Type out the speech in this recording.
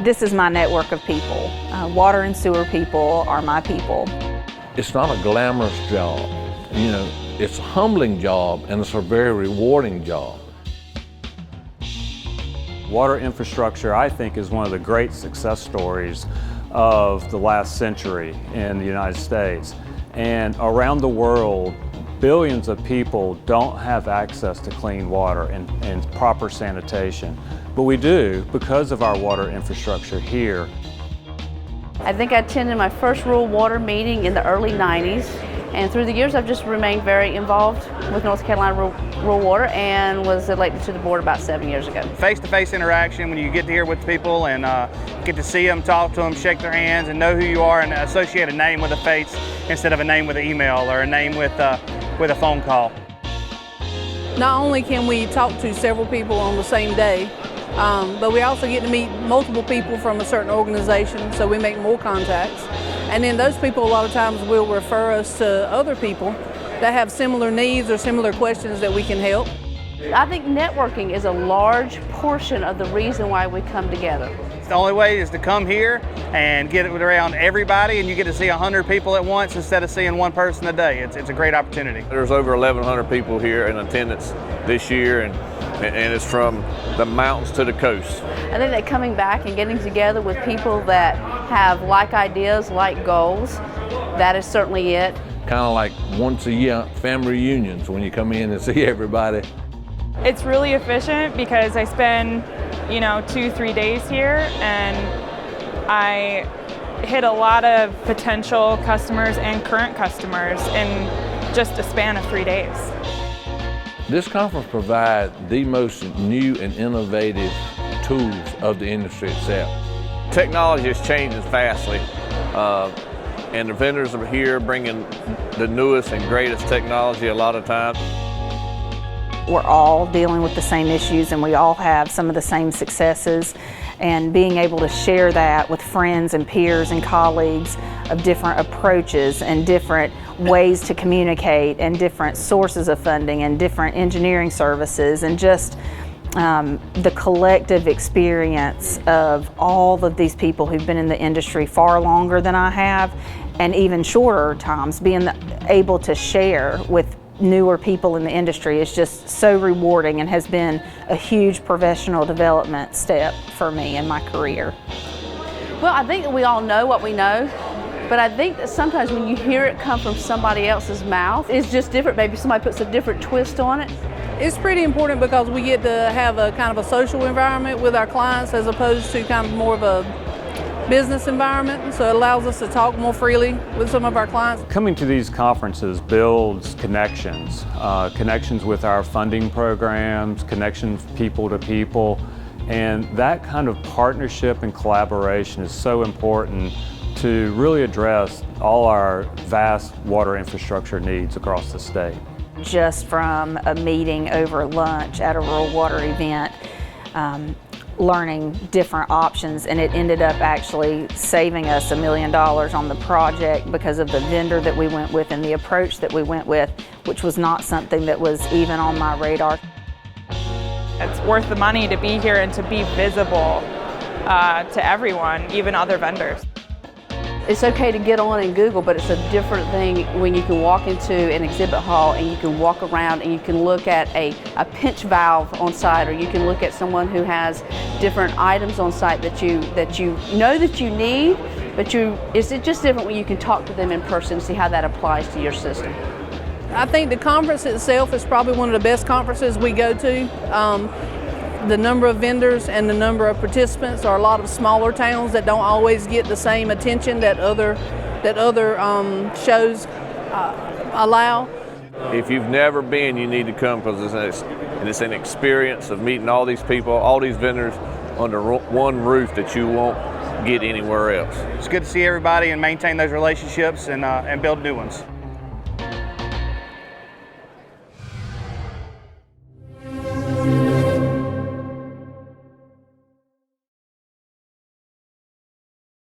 This is my network of people. Water and sewer people are my people. It's not a glamorous job. You know, it's a humbling job and it's a very rewarding job. Water infrastructure, I think, is one of the great success stories of the last century in the United States. And around the world, billions of people don't have access to clean water and proper sanitation. But we do because of our water infrastructure here. I think I attended my first rural water meeting in the early 90s. And through the years, I've just remained very involved with North Carolina Rural Water and was elected to the board about 7 years ago. Face-to-face interaction, when you get to hear with people and get to see them, talk to them, shake their hands, and know who you are, and associate a name with a face instead of a name with an email or a name with a phone call. Not only can we talk to several people on the same day, but we also get to meet multiple people from a certain organization, so we make more contacts. And then those people a lot of times will refer us to other people that have similar needs or similar questions that we can help. I think networking is a large portion of the reason why we come together. The only way is to come here and get it around everybody, and you get to see 100 people at once instead of seeing one person a day. It's a great opportunity. There's over 1,100 people here in attendance this year, and it's from the mountains to the coast. I think that coming back and getting together with people that have like ideas, like goals, that is certainly it. Kind of like once a year family reunions when you come in and see everybody. It's really efficient because I spend, 2-3 days here, and I hit a lot of potential customers and current customers in just a span of 3 days. This conference provides the most new and innovative tools of the industry itself. Technology is changing fastly, and the vendors are here bringing the newest and greatest technology a lot of times. We're all dealing with the same issues and we all have some of the same successes, and being able to share that with friends and peers and colleagues of different approaches and different ways to communicate and different sources of funding and different engineering services, and just the collective experience of all of these people who've been in the industry far longer than I have, and even shorter times, being able to share with newer people in the industry is just so rewarding and has been a huge professional development step for me in my career. Well, I think that we all know what we know, but I think that sometimes when you hear it come from somebody else's mouth, it's just different. Maybe somebody puts a different twist on it. It's pretty important because we get to have a kind of a social environment with our clients as opposed to kind of more of a business environment, so it allows us to talk more freely with some of our clients. Coming to these conferences builds connections, connections with our funding programs, connections people to people, and that kind of partnership and collaboration is so important to really address all our vast water infrastructure needs across the state. Just from a meeting over lunch at a rural water event, learning different options, and it ended up actually saving us $1 million on the project because of the vendor that we went with and the approach that we went with, which was not something that was even on my radar. It's worth the money to be here and to be visible to everyone, even other vendors. It's okay to get on and Google, but it's a different thing when you can walk into an exhibit hall and you can walk around and you can look at a pinch valve on site, or you can look at someone who has different items on site that you know that you need, but it's just different when you can talk to them in person and see how that applies to your system. I think the conference itself is probably one of the best conferences we go to. The number of vendors and the number of participants are a lot of smaller towns that don't always get the same attention that other shows allow. If you've never been, you need to come, because it's an experience of meeting all these people, all these vendors under one roof that you won't get anywhere else. It's good to see everybody and maintain those relationships and build new ones.